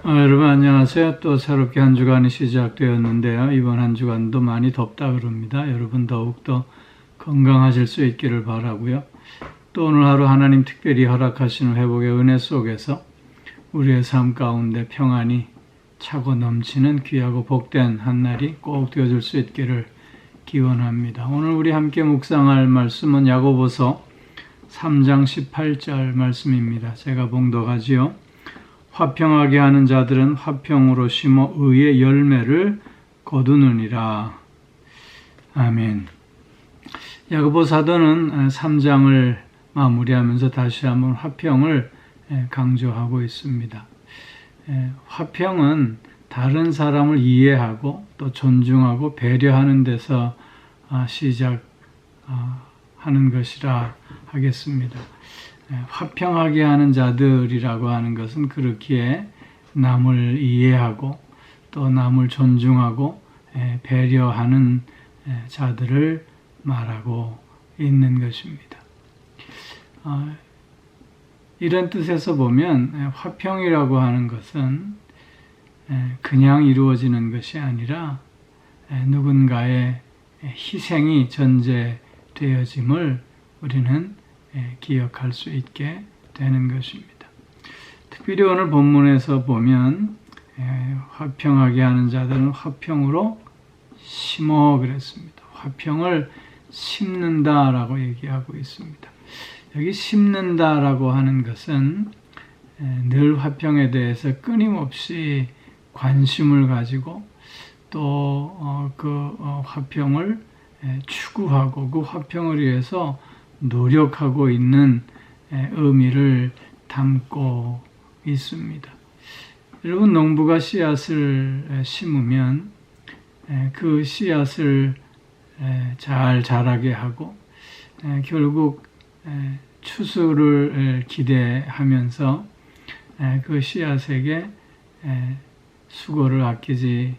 여러분 안녕하세요. 또 새롭게 한 주간이 시작되었는데요. 이번 한 주간도 많이 덥다 그럽니다. 여러분 더욱더 건강하실 수 있기를 바라고요. 또 오늘 하루 하나님 특별히 허락하시는 회복의 은혜 속에서 우리의 삶 가운데 평안이 차고 넘치는 귀하고 복된 한 날이 꼭 되어줄 수 있기를 기원합니다. 오늘 우리 함께 묵상할 말씀은 야고보서 3장 18절 말씀입니다. 제가 봉독하지요. 화평하게 하는 자들은 화평으로 심어 의의 열매를 거두느니라. 아멘. 야고보 사도는 3장을 마무리하면서 다시 한번 화평을 강조하고 있습니다. 화평은 다른 사람을 이해하고 또 존중하고 배려하는 데서 시작하는 것이라 하겠습니다. 화평하게 하는 자들이라고 하는 것은 그렇기에 남을 이해하고 또 남을 존중하고 배려하는 자들을 말하고 있는 것입니다. 이런 뜻에서 보면 화평이라고 하는 것은 그냥 이루어지는 것이 아니라 누군가의 희생이 전제되어짐을 우리는 기억할 수 있게 되는 것입니다. 특별히 오늘 본문에서 보면 화평하게 하는 자들은 화평으로 심어 그랬습니다. 화평을 심는다라고 얘기하고 있습니다. 여기 심는다라고 하는 것은 늘 화평에 대해서 끊임없이 관심을 가지고 또 그 화평을 추구하고 그 화평을 위해서 노력하고 있는 의미를 담고 있습니다. 여러분, 농부가 씨앗을 심으면 그 씨앗을 잘 자라게 하고 결국 추수를 기대하면서 그 씨앗에게 수고를 아끼지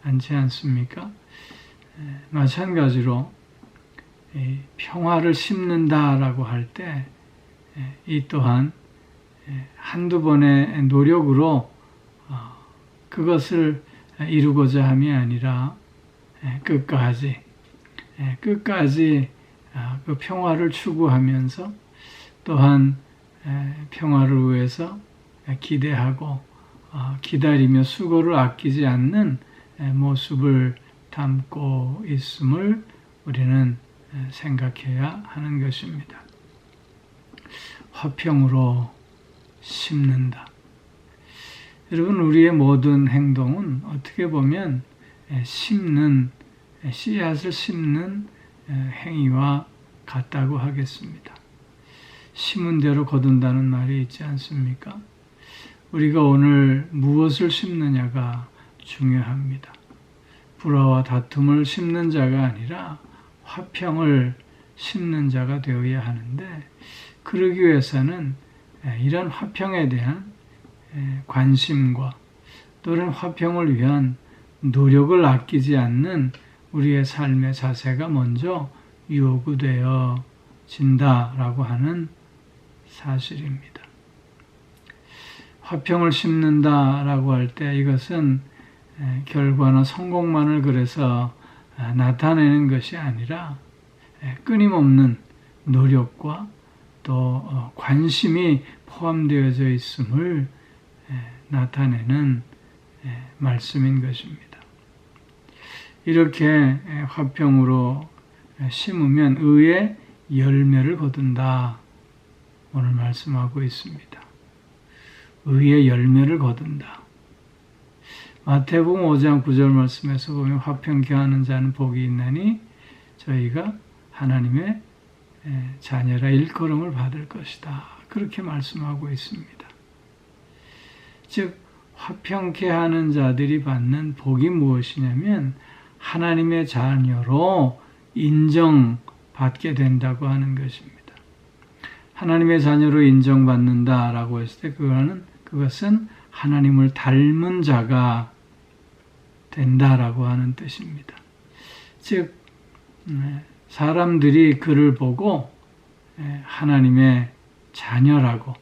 않지 않습니까? 마찬가지로 평화를 심는다라고 할 때 이 또한 한두 번의 노력으로 그것을 이루고자 함이 아니라 끝까지 그 평화를 추구하면서 또한 평화를 위해서 기대하고 기다리며 수고를 아끼지 않는 모습을 담고 있음을 우리는 생각해야 하는 것입니다. 화평으로 심는다. 여러분, 우리의 모든 행동은 어떻게 보면 씨앗을 심는 행위와 같다고 하겠습니다. 심은 대로 거둔다는 말이 있지 않습니까? 우리가 오늘 무엇을 심느냐가 중요합니다. 불화와 다툼을 심는 자가 아니라 화평을 심는 자가 되어야 하는데, 그러기 위해서는 이런 화평에 대한 관심과 또는 화평을 위한 노력을 아끼지 않는 우리의 삶의 자세가 먼저 요구되어진다라고 하는 사실입니다. 화평을 심는다라고 할 때 이것은 결과나 성공만을 그래서 나타내는 것이 아니라 끊임없는 노력과 또 관심이 포함되어져 있음을 나타내는 말씀인 것입니다. 이렇게 화평으로 심으면 의의 열매를 거둔다. 오늘 말씀하고 있습니다. 의의 열매를 거둔다. 마태복음 5장 9절 말씀에서 보면 화평케 하는 자는 복이 있나니 저희가 하나님의 자녀라 일컬음을 받을 것이다. 그렇게 말씀하고 있습니다. 즉 화평케 하는 자들이 받는 복이 무엇이냐면 하나님의 자녀로 인정받게 된다고 하는 것입니다. 하나님의 자녀로 인정받는다라고 했을 때 그것은 하나님을 닮은 자가 된다라고 하는 뜻입니다. 즉 사람들이 그를 보고 하나님의 자녀라고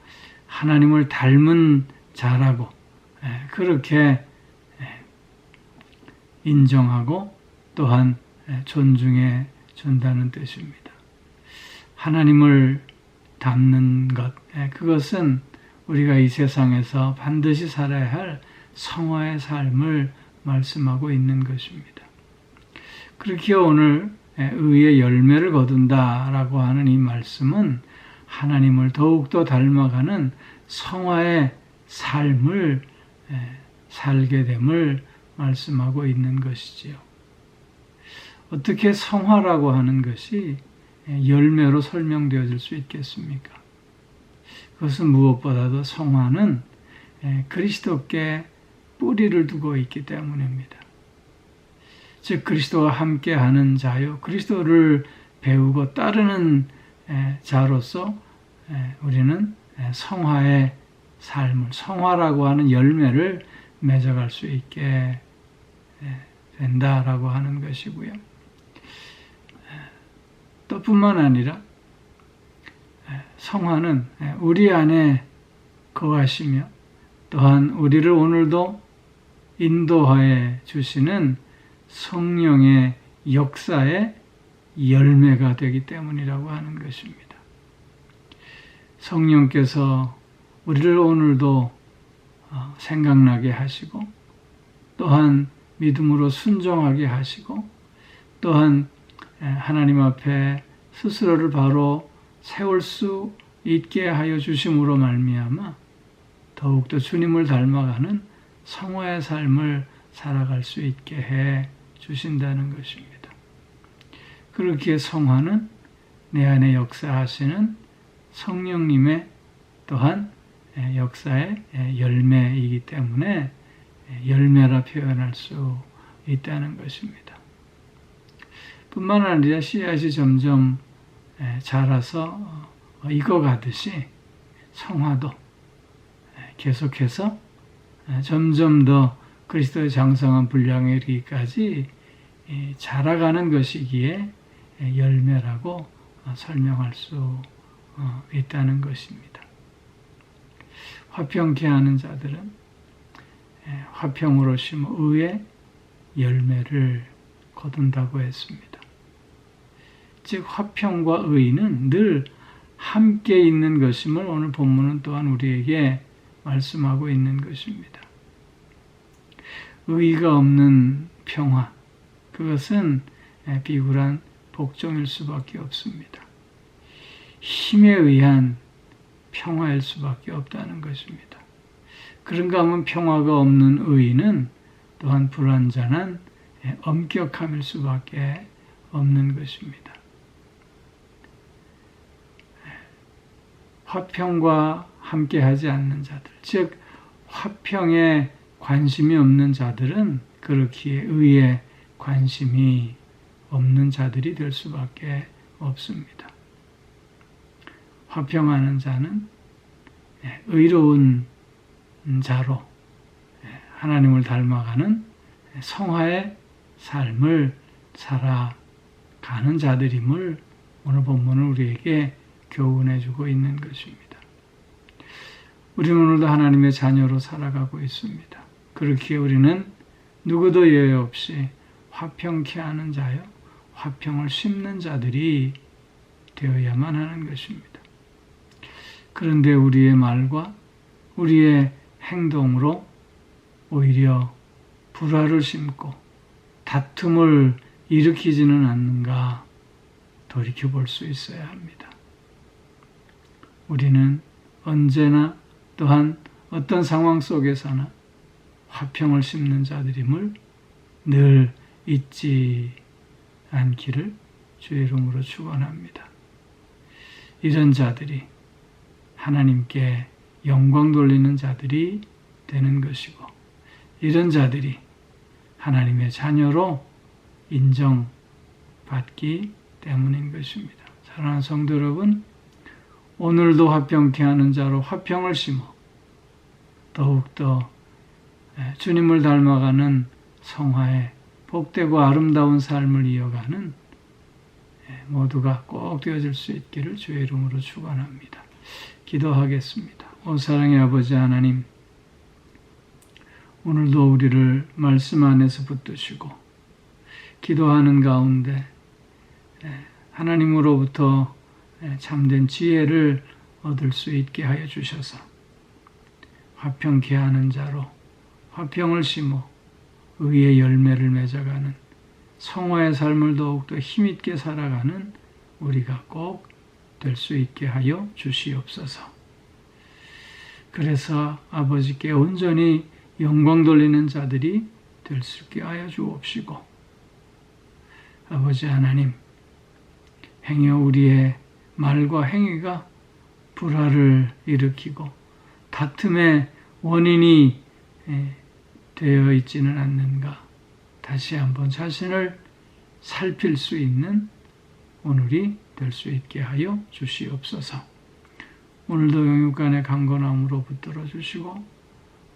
하나님을 닮은 자라고 그렇게 인정하고 또한 존중해 준다는 뜻입니다. 하나님을 닮는 것, 그것은 우리가 이 세상에서 반드시 살아야 할 성화의 삶을 말씀하고 있는 것입니다. 그렇게 오늘 의의 열매를 거둔다라고 하는 이 말씀은 하나님을 더욱더 닮아가는 성화의 삶을 살게 됨을 말씀하고 있는 것이지요. 어떻게 성화라고 하는 것이 열매로 설명되어질 수 있겠습니까? 그것은 무엇보다도 성화는 그리스도께 뿌리를 두고 있기 때문입니다. 즉 그리스도와 함께하는 자요, 그리스도를 배우고 따르는 자로서 우리는 성화의 삶을, 성화라고 하는 열매를 맺어갈 수 있게 된다라고 하는 것이고요. 또 뿐만 아니라 성화는 우리 안에 거하시며 또한 우리를 오늘도 인도하여 주시는 성령의 역사의 열매가 되기 때문이라고 하는 것입니다. 성령께서 우리를 오늘도 생각나게 하시고 또한 믿음으로 순종하게 하시고 또한 하나님 앞에 스스로를 바로 세울 수 있게 하여 주심으로 말미암아 더욱더 주님을 닮아가는 성화의 삶을 살아갈 수 있게 해 주신다는 것입니다. 그렇기에 성화는 내 안에 역사하시는 성령님의 또한 역사의 열매이기 때문에 열매라 표현할 수 있다는 것입니다. 뿐만 아니라 씨앗이 점점 자라서 익어가듯이 성화도 계속해서 점점 더 그리스도의 장성한 분량에 이르기까지 자라가는 것이기에 열매라고 설명할 수 있다는 것입니다. 화평케 하는 자들은 화평으로 심어 의의 열매를 거둔다고 했습니다. 즉 화평과 의는 늘 함께 있는 것임을 오늘 본문은 또한 우리에게 말씀하고 있는 것입니다. 의가 없는 평화, 그것은 비굴한 복종일 수밖에 없습니다. 힘에 의한 평화일 수밖에 없다는 것입니다. 그런가 하면 평화가 없는 의는 또한 불완전한 엄격함일 수밖에 없는 것입니다. 화평과 함께하지 않는 자들, 즉 화평에 관심이 없는 자들은 그렇기에 의에 관심이 없는 자들이 될 수밖에 없습니다. 화평하는 자는 의로운 자로 하나님을 닮아가는 성화의 삶을 살아가는 자들임을 오늘 본문은 우리에게 교훈해주고 있는 것입니다. 우리는 오늘도 하나님의 자녀로 살아가고 있습니다. 그렇기에 우리는 누구도 예외 없이 화평케 하는 자요, 화평을 심는 자들이 되어야만 하는 것입니다. 그런데 우리의 말과 우리의 행동으로 오히려 불화를 심고 다툼을 일으키지는 않는가 돌이켜볼 수 있어야 합니다. 우리는 언제나 또한 어떤 상황 속에서나 화평을 심는 자들임을 늘 잊지 않기를 주의 이름으로 축원합니다. 이런 자들이 하나님께 영광 돌리는 자들이 되는 것이고 이런 자들이 하나님의 자녀로 인정받기 때문인 것입니다. 사랑하는 성도 여러분, 오늘도 화평케 하는 자로 화평을 심어 더욱더 주님을 닮아가는 성화의 복되고 아름다운 삶을 이어가는 모두가 꼭 되어질 수 있기를 주의 이름으로 축원합니다. 기도하겠습니다. 오 사랑의 아버지 하나님, 오늘도 우리를 말씀 안에서 붙드시고 기도하는 가운데 하나님으로부터 참된 지혜를 얻을 수 있게 하여 주셔서 화평케 하는 자로 화평을 심어 의의 열매를 맺어가는 성화의 삶을 더욱더 힘있게 살아가는 우리가 꼭 될 수 있게 하여 주시옵소서. 그래서 아버지께 온전히 영광 돌리는 자들이 될 수 있게 하여 주옵시고, 아버지 하나님, 행여 우리의 말과 행위가 불화를 일으키고 다툼의 원인이 되어 있지는 않는가, 다시 한번 자신을 살필 수 있는 오늘이 될 수 있게 하여 주시옵소서. 오늘도 영육간의 강건함으로 붙들어 주시고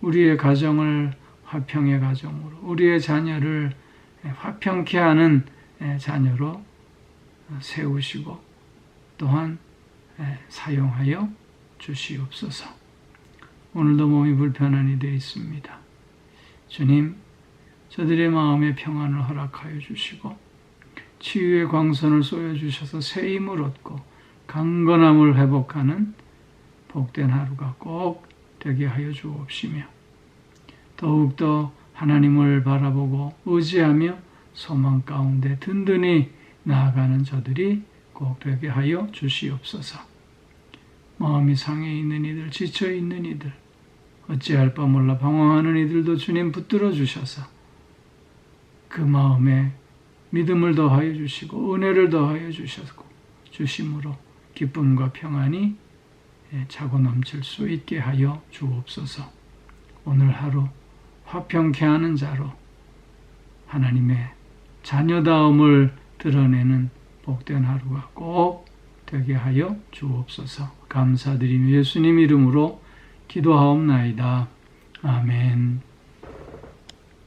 우리의 가정을 화평의 가정으로, 우리의 자녀를 화평케 하는 자녀로 세우시고 또한 사용하여 주시옵소서. 오늘도 몸이 불편한 이들이 있습니다. 주님, 저들의 마음의 평안을 허락하여 주시고 치유의 광선을 쏘여주셔서 새 힘을 얻고 강건함을 회복하는 복된 하루가 꼭 되게 하여 주옵시며, 더욱더 하나님을 바라보고 의지하며 소망 가운데 든든히 나아가는 저들이 꼭 되게 하여 주시옵소서. 마음이 상해 있는 이들, 지쳐 있는 이들, 어찌할 바 몰라 방황하는 이들도 주님 붙들어 주셔서 그 마음에 믿음을 더하여 주시고 은혜를 더하여 주심으로 기쁨과 평안이 차고 넘칠 수 있게 하여 주옵소서. 오늘 하루 화평케 하는 자로 하나님의 자녀다움을 드러내는 복된 하루가 꼭 되게 하여 주옵소서. 감사드리며 예수님 이름으로 기도하옵나이다. 아멘.